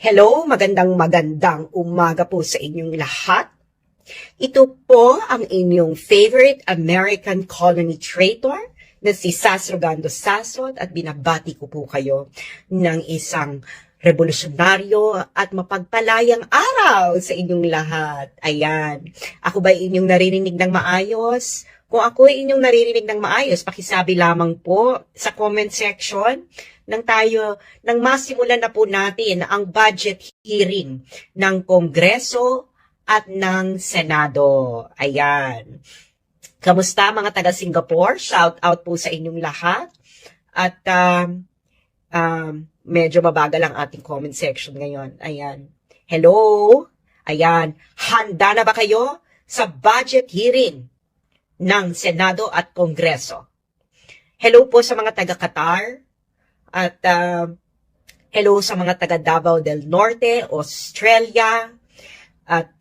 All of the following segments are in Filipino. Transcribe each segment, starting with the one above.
Hello, magandang umaga po sa inyong lahat. Ito po ang inyong favorite American colony traitor na si Sasrogando Sasot at binabati ko po kayo ng isang revolusyonaryo at mapagpalayang araw sa inyong lahat. Ayan, ako ba inyong naririnig ng maayos? Kung ako ay inyong naririnig ng maayos, pakisabi lamang po sa comment section nang masimulan na po natin ang budget hearing ng Kongreso at ng Senado. Ayan. Kamusta mga taga Singapore? Shout out po sa inyong lahat. At medyo mabagal ang ating comment section ngayon. Ayan. Hello? Ayan. Handa na ba kayo sa budget hearing ng Senado at Kongreso? Hello po sa mga taga Qatar. At hello sa mga taga Davao del Norte, Australia, at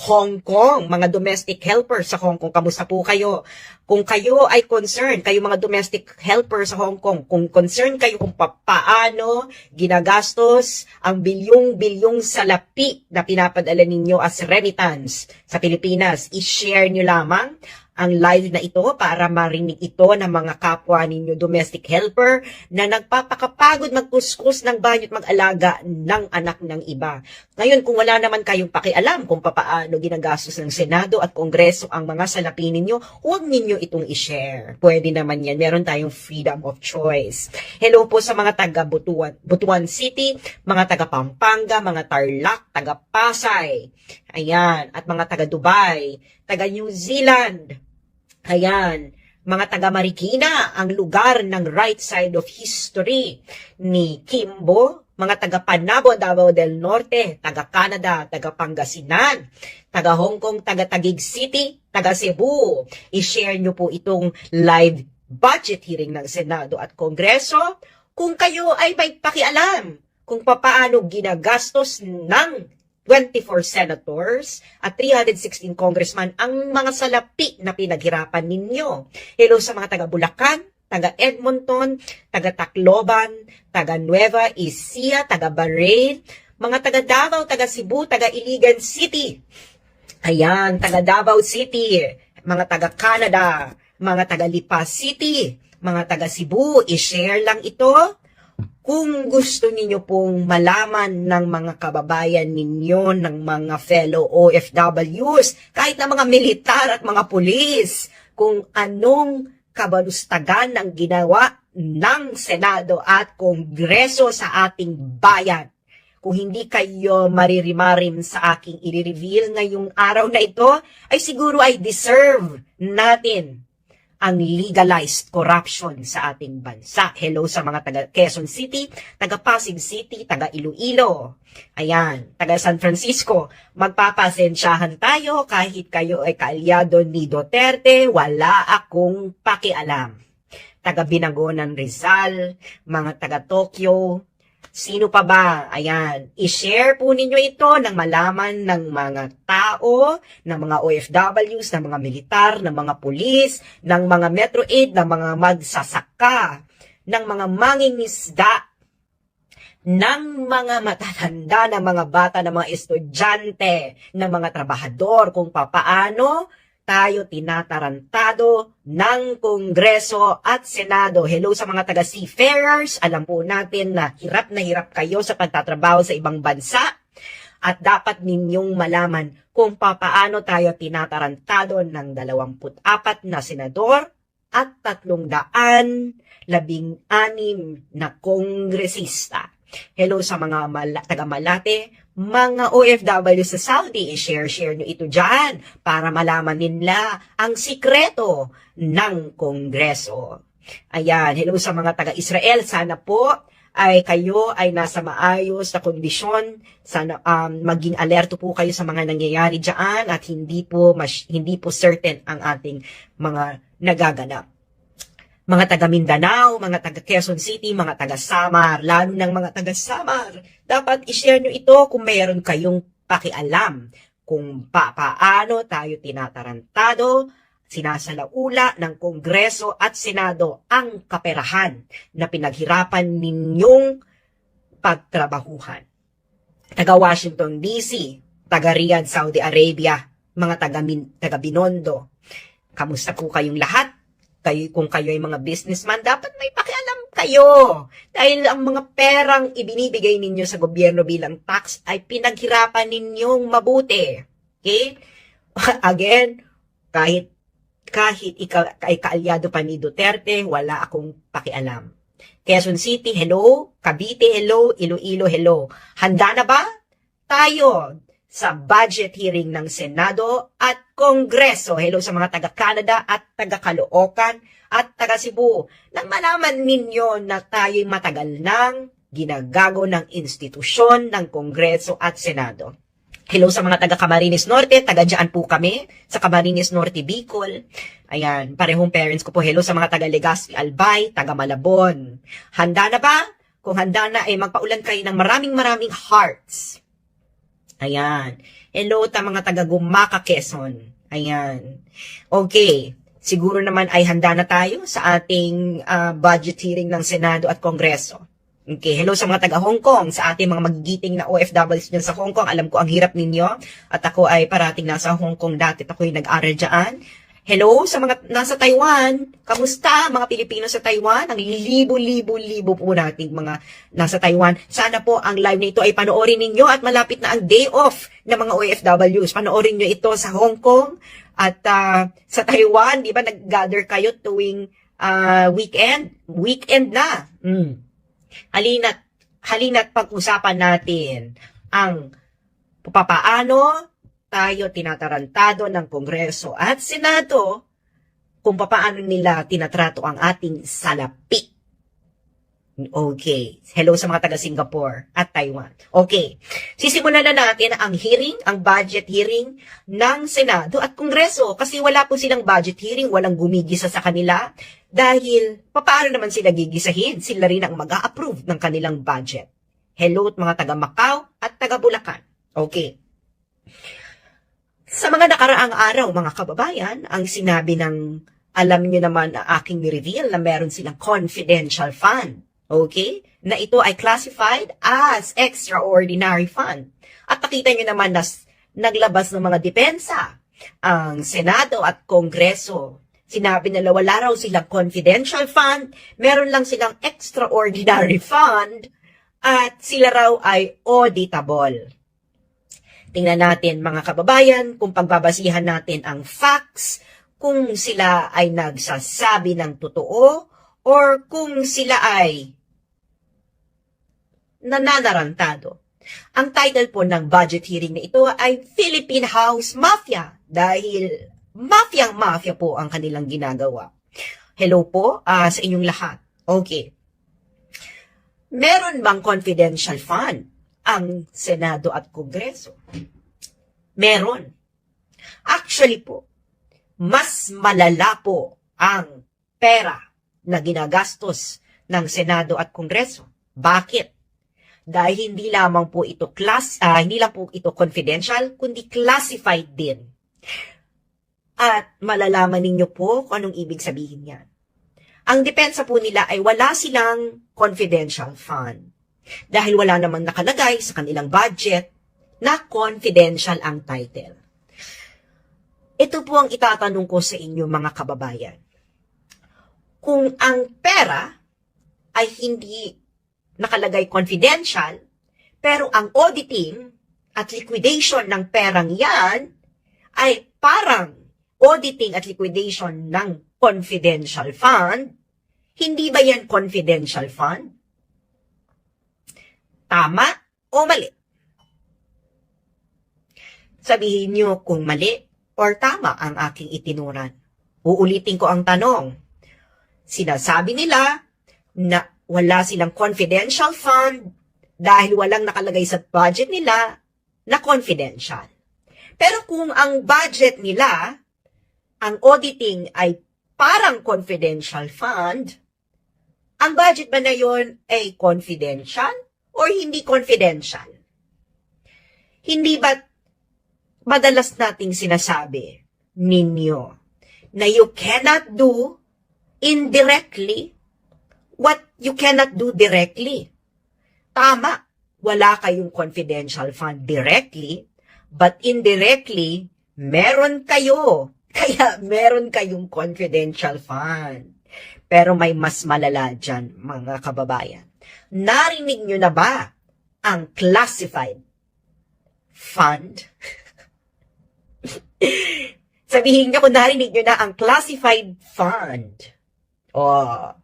Hong Kong, mga domestic helpers sa Hong Kong. Kamusta po kayo? Kung kayo ay concerned, kayo mga domestic helpers sa Hong Kong, kung concerned kayo kung paano ginagastos ang bilyong-bilyong salapi na pinapadala ninyo as remittance sa Pilipinas, i-share nyo lamang ang live na ito para marinig ito ng mga kapwa ninyo domestic helper na nagpapakapagod magkuskus ng banyo at mag-alaga ng anak ng iba. Ngayon, kung wala naman kayong pakialam kung paano ginagastos ng Senado at Kongreso ang mga salapi ninyo, huwag ninyo itong i-share. Pwede naman yan. Meron tayong freedom of choice. Hello po sa mga taga Butuan City, mga taga Pampanga, mga Tarlac, taga Pasay, ayan, at mga taga Dubai, taga New Zealand, ayan, mga taga Marikina, ang lugar ng right side of history ni Kimbo, mga taga Panabo, Davao del Norte, taga Canada, taga Pangasinan, taga Hong Kong, taga Taguig City, taga Cebu. I-share nyo po itong live budget hearing ng Senado at Kongreso kung kayo ay may pakialam kung paano ginagastos ng 24 senators at 316 congressman ang mga salapi na pinaghirapan ninyo. Hello sa mga taga Bulacan, taga Edmonton, taga Tacloban, taga Nueva Ecija, taga Bahrain, mga taga Davao, taga Cebu, taga Iligan City. Ayan, taga Davao City, mga taga Canada, mga taga Lipa City, mga taga Cebu, i-share lang ito. Kung gusto ninyo pong malaman ng mga kababayan ninyo, ng mga fellow OFWs, kahit na mga militar at mga pulis, kung anong kabalustagan ang ginawa ng Senado at Kongreso sa ating bayan. Kung hindi kayo maririmarim sa aking i-reveal ngayong araw na ito, ay siguro ay deserve natin ang legalized corruption sa ating bansa. Hello sa mga taga Quezon City, taga Pasig City, taga Iloilo. Ayan, taga San Francisco. Magpapasensyahan tayo kahit kayo ay kaalyado ni Duterte, wala akong pakialam. Taga Binangonan Rizal, mga taga Tokyo, sino pa ba? Ayan, i-share po ninyo ito nang malaman ng mga tao, ng mga OFWs, ng mga militar, ng mga pulis, ng mga Metro 8, ng mga magsasaka, ng mga mangingisda, ng mga matatanda, ng mga bata, ng mga estudyante, ng mga trabahador, kung papaano tayo tinatarantado ng Kongreso at Senado. Hello sa mga taga seafarers. Alam po natin na hirap kayo sa pagtatrabaho sa ibang bansa at dapat ninyong malaman kung papaano tayo tinatarantado ng 24 na senador at 316 na kongresista. Hello sa mga taga Malate, mga OFW sa Saudi, i-share nyo ito dyan para malaman nila ang sikreto ng Kongreso. Ayan, hello sa mga taga-Israel, sana po ay kayo ay nasa maayos na kondisyon, sana maging alerto po kayo sa mga nangyayari dyan at hindi po certain ang ating mga nagaganap. Mga taga Mindanao, mga taga Quezon City, mga taga Samar, lalo ng mga taga Samar, dapat i-share nyo ito kung mayroon kayong pakialam kung paano tayo tinatarantado, sinasalaula ng Kongreso at Senado ang kaperahan na pinaghirapan ninyong pagtrabahuhan. taga Washington DC, taga Riyadh, Saudi Arabia, mga taga Binondo. Kamusta po kayong lahat? Kung kayo ay mga businessman, dapat may pakialam kayo. Dahil ang mga perang ibinibigay ninyo sa gobyerno bilang tax ay pinaghirapan ninyong mabuti. Okay? Again, kahit ikaw ay kaalyado pa ni Duterte, wala akong pakialam. Quezon City, hello. Cavite, hello. Iloilo, hello. Handa na ba tayo sa budget hearing ng Senado at Kongreso? Hello sa mga taga-Canada at taga-Caloocan at taga-Cebu. Nang malaman ninyo na tayo'y matagal nang ginagago ng institusyon ng Kongreso at Senado. Hello sa mga taga Camarines Norte, taga dyan po kami, sa Camarines Norte, Bicol. Ayan, parehong parents ko po. Hello sa mga taga Legazpi, Albay, taga Malabon. Handa na ba? Kung handa na, ay magpaulan kayo ng maraming hearts. Ayan. Hello ta mga taga Gumaka, Quezon. Ayan. Okay. Siguro naman ay handa na tayo sa ating budget hearing ng Senado at Kongreso. Okay, hello sa mga taga Hong Kong, sa ating mga magigiting na OFWs dyan sa Hong Kong. Alam ko ang hirap ninyo at ako ay parating nasa Hong Kong dati. Ako'y nag-aral dyan. Hello sa mga nasa Taiwan. Kamusta mga Pilipino sa Taiwan? Ang libo-libo po nating mga nasa Taiwan. Sana po ang live nito ay panoorin ninyo at malapit na ang day off ng mga OFWs. Panoorin nyo ito sa Hong Kong at sa Taiwan. Di ba nag-gather kayo tuwing weekend? Weekend na. Halina't pag-usapan natin ang papaano tayo tinatarantado ng Kongreso at Senado kung paano nila tinatrato ang ating salapi. Okay. Hello sa mga taga Singapore at Taiwan. Okay. Sisimulan na natin ang hearing, ang budget hearing ng Senado at Kongreso kasi wala po silang budget hearing, walang gumigisa sa kanila dahil paano naman sila gigisahin? Sila rin ang mag-a-approve ng kanilang budget. Hello at mga taga Macau at taga Bulacan. Okay. Sa mga nakaraang araw, mga kababayan, ang sinabi ng, alam niyo naman na aking reveal na meron silang confidential fund. Okay? Na ito ay classified as extraordinary fund. At nakita niyo naman na naglabas ng mga depensa ang Senado at Kongreso. Sinabi nila wala raw silang confidential fund, meron lang silang extraordinary fund, at sila raw ay auditable. Tingnan natin mga kababayan kung pagbabasihan natin ang facts, kung sila ay nagsasabi ng totoo or kung sila ay nananarantado. Ang title po ng budget hearing na ito ay Philippine House Mafia dahil mafia po ang kanilang ginagawa. Hello po sa inyong lahat. Okay. Meron bang confidential fund ang Senado at Kongreso? Meron. Actually po, mas malala po ang pera na ginagastos ng Senado at Kongreso. Bakit? Dahil hindi lamang po ito hindi lang po ito confidential, kundi classified din. At malalaman ninyo po kung anong ibig sabihin yan. Ang depensa po nila ay wala silang confidential fund. Dahil wala namang nakalagay sa kanilang budget na confidential ang title. Ito po ang itatanong ko sa inyo mga kababayan. Kung ang pera ay hindi nakalagay confidential, pero ang auditing at liquidation ng perang yan ay parang auditing at liquidation ng confidential fund, hindi ba yan confidential fund? Tama o mali? Sabihin nyo kung mali or tama ang aking itinuran. Uulitin ko ang tanong. Sinasabi nila na wala silang confidential fund dahil walang nakalagay sa budget nila na confidential. Pero kung ang budget nila, ang auditing ay parang confidential fund, ang budget ba na yun ay confidential or hindi confidential? Hindi ba madalas nating sinasabi ninyo na you cannot do indirectly what you cannot do directly? Tama. wala kayong confidential fund directly, but indirectly, meron kayo. Kaya meron kayong confidential fund. Pero may mas malala dyan, mga kababayan. Narinig nyo na ba ang classified fund? Sabihin nyo kung narinig nyo na ang classified fund. Oh,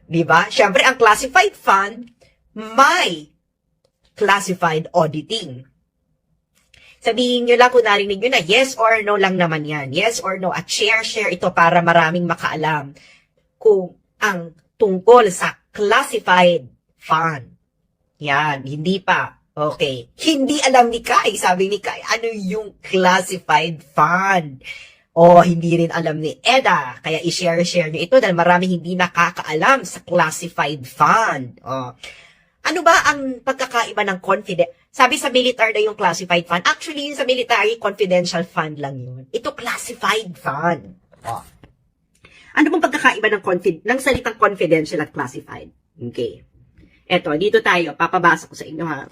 di ba? Siyempre, ang classified fund, may classified auditing. Sabihin nyo lang kung narinig nyo na, yes or no lang naman yan. Yes or no. At share ito para maraming makaalam kung ang tungkol sa classified fund. Yan, hindi pa. Okay. Hindi alam ni Kai. Sabi ni Kai, ano yung classified fund? O hindi rin alam ni Eda. Kaya i-share nyo ito dahil maraming hindi nakakaalam sa classified fund. O, ano ba ang pagkakaiba ng confident? Sabi sa military na yung classified fund. Actually, yung sa military, confidential fund lang yun. Ito, classified fund. Oh. Ano bang pagkakaiba ng salitang confidential at classified? Okay. Eto, dito tayo. Papabasa ko sa inyo, ha?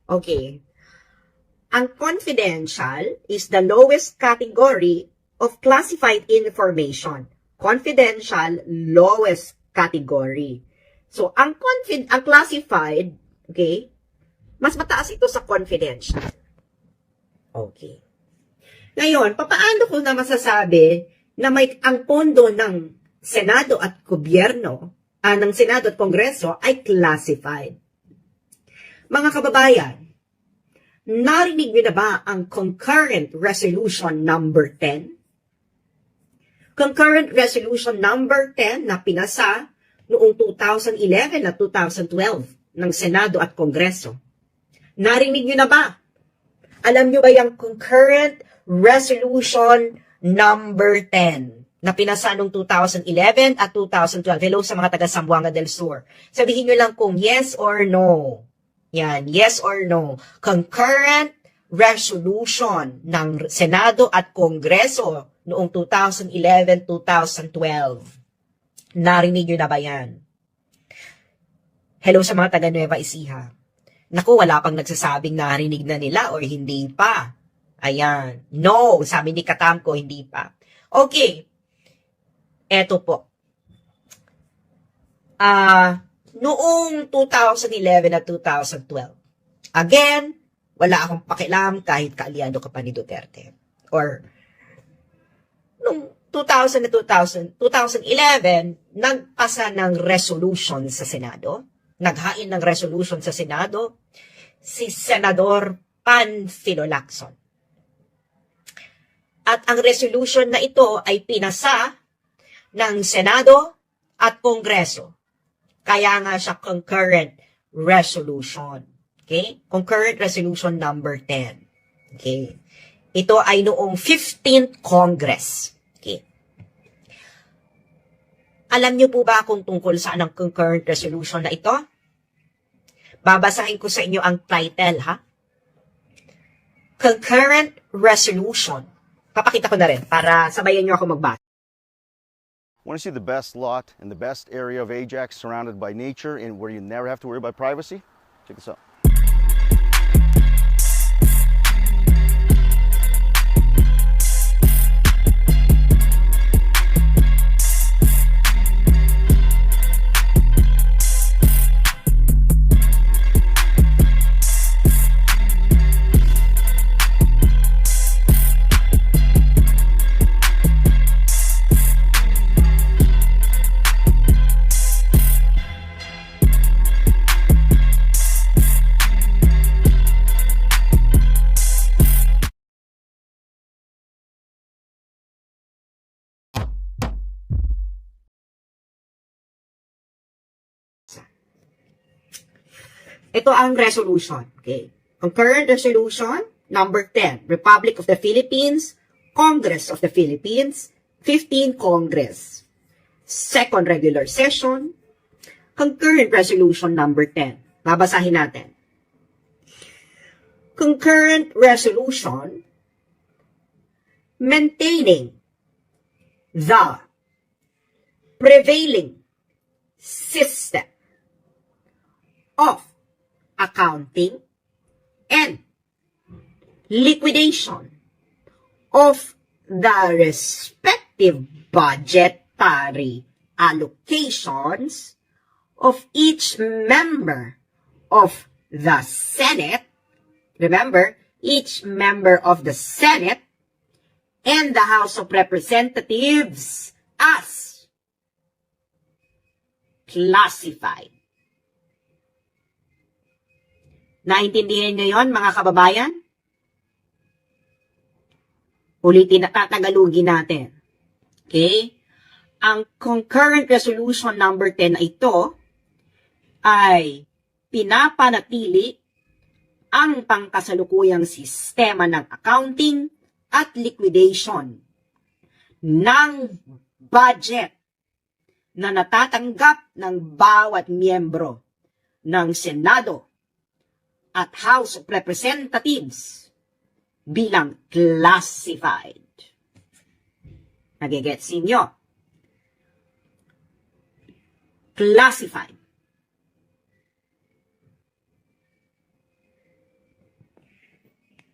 Okay. Ang confidential is the lowest category of classified information. Confidential, lowest category. So, ang classified, okay, mas mataas ito sa confidential. Okay. Ngayon, papaano ko na masasabi na ang pondo ng Senado at Gobyerno, ng Senado at Kongreso ay classified? Mga kababayan, narinig niyo na ba ang Concurrent Resolution number 10? Concurrent Resolution number 10 na pinasa noong 2011 at 2012 ng Senado at Kongreso. Narinig niyo na ba? Alam niyo ba yung Concurrent Resolution number 10 na pinasa noong 2011 at 2012? Hello sa mga taga Zamboanga del Sur. Sabihin niyo lang kung yes or no. Yan, yes or no. Concurrent Resolution ng Senado at Kongreso noong 2011-2012. Narinig niyo na ba yan? Hello sa mga taga Nueva Ecija. Naku, wala pang nagsasabing narinig na nila or hindi pa. Ayan. No, sabi ni Katamko, hindi pa. Okay. Eto po. Noong 2011 at 2012, again, wala akong pakialam kahit kaalyado ka pa ni Duterte. Or, noong 2011, nagpasa ng resolution sa Senado. Naghain ng resolution sa Senado si Senador Panfilo Lacson. At ang resolution na ito ay pinasa ng Senado at Kongreso. Kaya nga siya concurrent resolution. Okay? Concurrent resolution number 10. Okay? Ito ay noong 15th Congress. Okay? Alam niyo po ba kung tungkol saan ang concurrent resolution na ito? Babasahin ko sa inyo ang title, ha? Concurrent resolution. Papakita ko na rin para sabayan niyo ako magbasa. Want to see the best lot in the best area of Ajax, surrounded by nature and where you never have to worry about privacy? Check this out. Ito ang resolution. Okay. Concurrent resolution number 10, Republic of the Philippines, Congress of the Philippines, 15 Congress. Second regular session, concurrent resolution number 10. Babasahin natin. Concurrent resolution maintaining the prevailing system of accounting, and liquidation of the respective budgetary allocations of each member of the Senate. Remember, each member of the Senate and the House of Representatives as classified. Naintindihan nyo yon, mga kababayan? Ulitin na tatagalugin natin. Okay? Ang concurrent resolution number 10 na ito ay pinapanatili ang pangkasalukuyang sistema ng accounting at liquidation ng budget na natatanggap ng bawat miyembro ng Senado at House of Representatives bilang classified. Nagigets ninyo? Classified.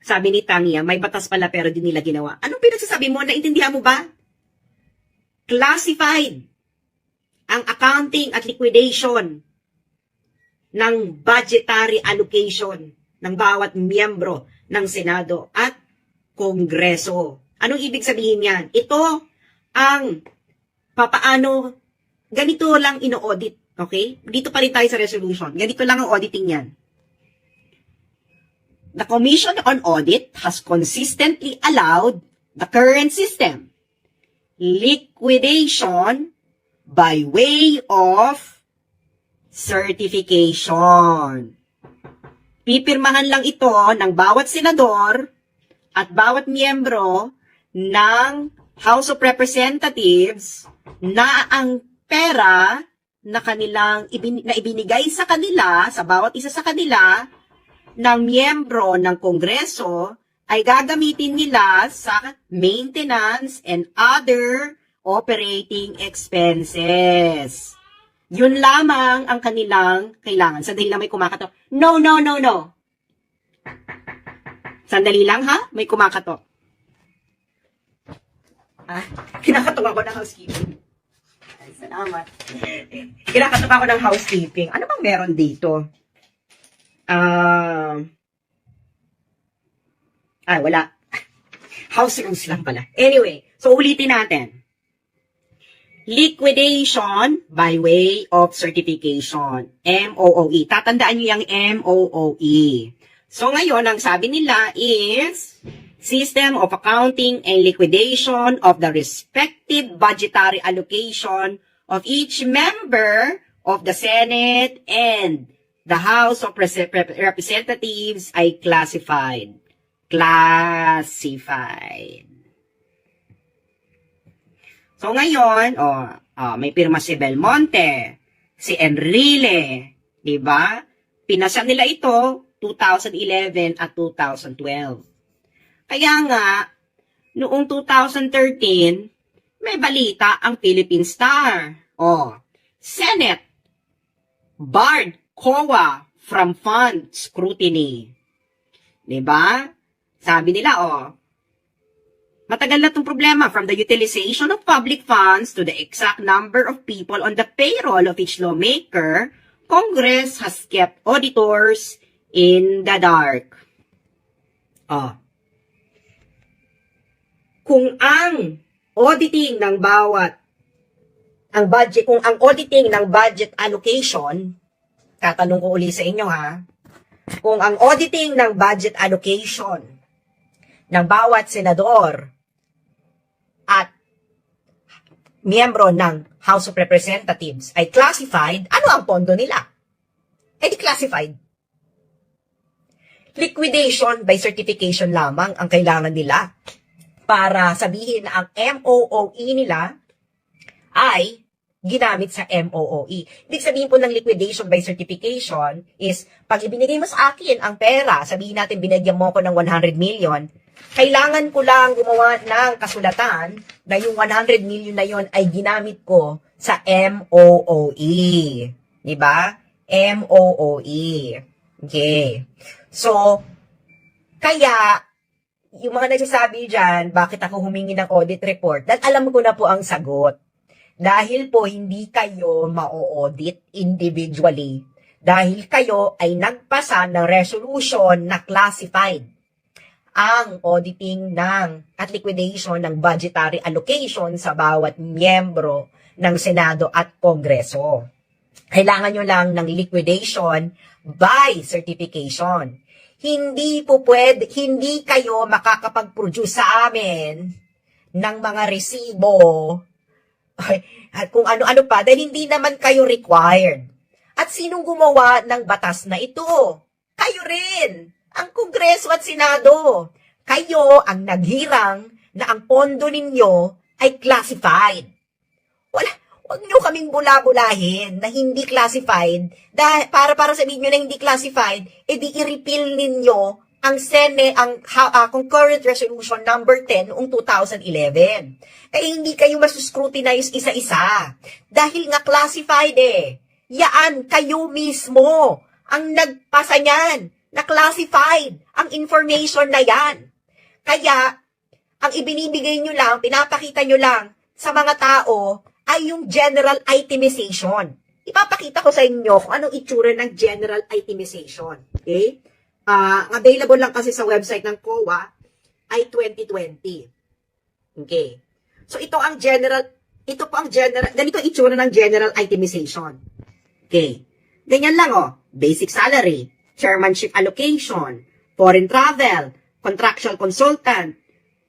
Sabi ni Tanya, may batas pala pero di nila ginawa. Anong pinagsasabi mo? Naintindihan mo ba? Classified ang accounting at liquidation ng budgetary allocation ng bawat miyembro ng Senado at Kongreso. Anong ibig sabihin yan? Ito ang papaano, ganito lang ino-audit. Okay? Dito pa rin tayo sa resolution. Ganito lang ang auditing yan. The Commission on Audit has consistently allowed the current system, liquidation by way of certification. Pipirmahan lang ito ng bawat senador at bawat miyembro ng House of Representatives na ang pera na kanilang ibinigay sa kanila, sa bawat isa sa kanila, ng miyembro ng Kongreso ay gagamitin nila sa maintenance and other operating expenses. Yun lamang ang kanilang kailangan. Sandali lang, may kumakatok. No. Sandali lang, ha? May kumakatok. Kinakatok ako ng housekeeping. Ay, salamat. Kinakatok ako ng housekeeping. Ano bang meron dito? Wala. House rules lang pala. Anyway, so ulitin natin. Liquidation by way of certification. MOOE. Tatandaan nyo yung MOOE. So ngayon, ang sabi nila is System of Accounting and Liquidation of the respective budgetary allocation of each member of the Senate and the House of Representatives ay classified. Classified. So ngayon, may pirma si Belmonte, si Enrile, di ba? Pinasa nila ito 2011 at 2012. Kaya nga, noong 2013, may balita ang Philippine Star. Senate barred COA from fund scrutiny. Diba? Sabi nila, matagal na itong problema from the utilization of public funds to the exact number of people on the payroll of each lawmaker, Congress has kept auditors in the dark. Kung ang auditing ng budget allocation, tatanong ko uli sa inyo kung ang auditing ng budget allocation ng bawat senador at miyembro ng House of Representatives ay classified, ano ang pondo nila? Di classified. Liquidation by certification lamang ang kailangan nila para sabihin na ang MOOE nila ay ginamit sa MOOE. Ibig sabihin po ng liquidation by certification is, pag ibinigay mo sa akin ang pera, sabihin natin binigyan mo ko ng 100 million, kailangan ko lang gumawa ng kasulatan na yung 100 million na yon ay ginamit ko sa MOOE. Diba? MOOE. Okay. So, kaya, yung mga nagsasabi dyan, bakit ako humingi ng audit report? Dahil alam ko na po ang sagot. Dahil po hindi kayo ma-audit individually. Dahil kayo ay nagpasa ng resolution na classified ang auditing at liquidation ng budgetary allocation sa bawat miyembro ng Senado at Kongreso. Kailangan nyo lang ng liquidation by certification. Hindi kayo makakapag-produce sa amin ng mga resibo at kung ano-ano pa dahil hindi naman kayo required. At sinong gumawa ng batas na ito? Kayo rin, ang Kongreso at Senado. Kayo ang naghirang na ang pondo ninyo ay classified. Huwag nyo kaming bula-bulahin na hindi classified. Para sabihin nyo na hindi classified, edi i-repeal ninyo ang concurrent resolution number 10 noong 2011. Hindi kayo masuscrutinize isa-isa. Dahil nga classified Yaan, kayo mismo ang nagpasa niyan na classified ang information na yan. Kaya, ang ibinibigay nyo lang, pinapakita nyo lang sa mga tao ay yung general itemization. Ipapakita ko sa inyo kung anong itsura ng general itemization. Okay? Available lang kasi sa website ng COA ay 2020. Okay. So ito po ang general, ganito ang itsura ng general itemization. Okay. Ganyan lang basic salary, chairmanship allocation, foreign travel, contractual consultant,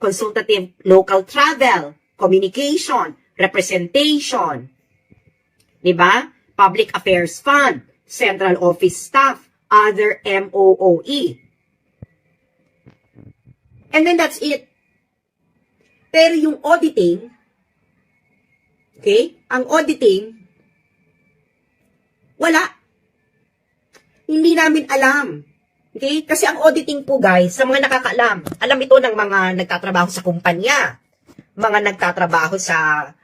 consultative local travel, communication, representation, diba? Public Affairs Fund, Central Office Staff, other MOOE. And then that's it. Pero yung auditing, okay? Ang auditing, wala. Hindi namin alam. Okay? Kasi ang auditing po guys, sa mga nakakaalam, alam ito ng mga nagtatrabaho sa kumpanya, mga nagtatrabaho sa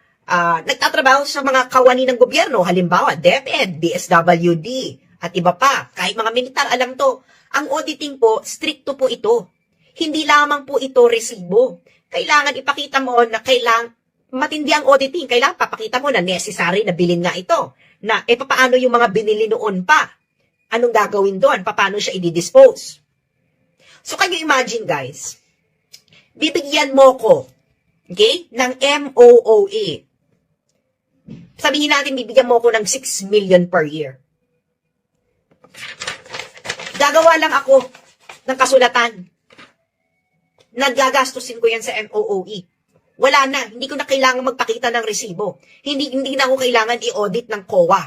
mga kawani ng gobyerno, halimbawa, DepEd, DSWD, at iba pa, kahit mga militar, alam to. Ang auditing po, stricto po ito. Hindi lamang po ito resibo. Kailangan ipakita mo na matindi ang auditing. Kailangan papakita mo na necessary na bilhin nga ito. Na, paano yung mga binili noon pa? Anong gagawin doon? Paano siya i-dispose? So, can you imagine, guys? Bibigyan mo ko, okay, ng MOOE. Sabihin natin, bibigyan mo ko ng 6 million per year. Gagawa lang ako ng kasulatan. Nagagastusin ko yan sa MOOE. Wala na. Hindi ko na kailangan magpakita ng resibo. Hindi na ako kailangan i-audit ng COA.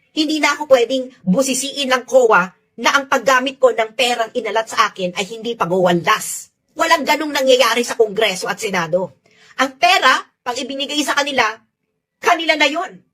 Hindi na ako pwedeng busisiin ng COA na ang paggamit ko ng perang inalat sa akin ay hindi pagwawalas. Walang ganong nangyayari sa Kongreso at Senado. Ang pera, pag ibinigay sa kanila na yon.